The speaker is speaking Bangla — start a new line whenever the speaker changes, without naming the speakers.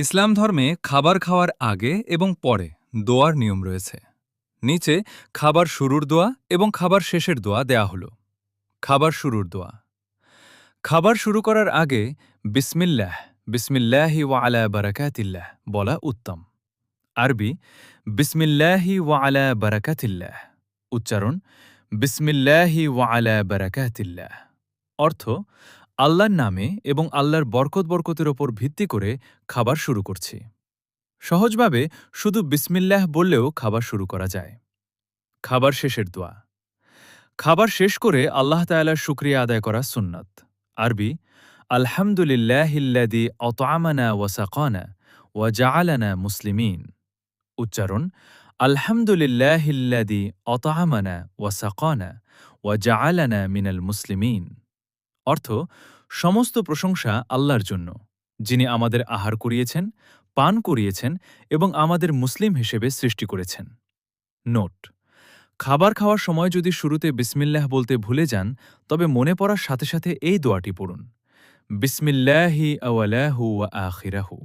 ইসলাম ধর্মে খাবার খাওয়ার আগে এবং পরে দোয়ার নিয়ম রয়েছে। নিচে খাবার শুরুর দোয়া এবং খাবার শেষের দোয়া দেয়া হলো। খাবার শুরুর দোয়া। খাবার শুরু করার আগে বিসমিল্লাহ বিসমিল্লাহি ওয়া আলা বারাকাতিল্লাহ বলা উত্তম। আরবি বিসমিল্লাহি ওয়া আলা বারাকাতিল্লাহ। উচ্চারণ বিসমিল্লাহি ওয়া আলা বারাকাতিল্লাহ। অর্থ আল্লাহর নামে এবং আল্লাহর বরকতের ওপর ভিত্তি করে খাবার শুরু করছি। সহজভাবে শুধু বিসমিল্লাহ বললেও খাবার শুরু করা যায়। খাবার শেষের দোয়া। খাবার শেষ করে আল্লাহ তাআলার শুকরিয়া আদায় করা সুন্নাত। আরবি আলহামদুলিল্লাহিল্লাযী আত'আমানা ওয়া সাকানা ওয়া জাআলানা মুসলিমিন। উচ্চারণ আলহামদুলিল্লাহিল্লাযী আত'আমানা ওয়া সাকানা ওয়া জাআলানা মিনাল মুসলিমিন। অর্থ সমস্ত প্রশংসা আল্লাহর জন্য, যিনি আমাদের আহার করিয়েছেন, পান করিয়েছেন এবং আমাদের মুসলিম হিসেবে সৃষ্টি করেছেন। নোট: খাবার খাওয়ার সময় যদি শুরুতে বিসমিল্লাহ বলতে ভুলে যান, তবে মনে পড়ার সাথে সাথে এই দোয়াটি পড়ুন। বিসমিল্লাহি আওয়ালাহু ওয়া আখিরাহু।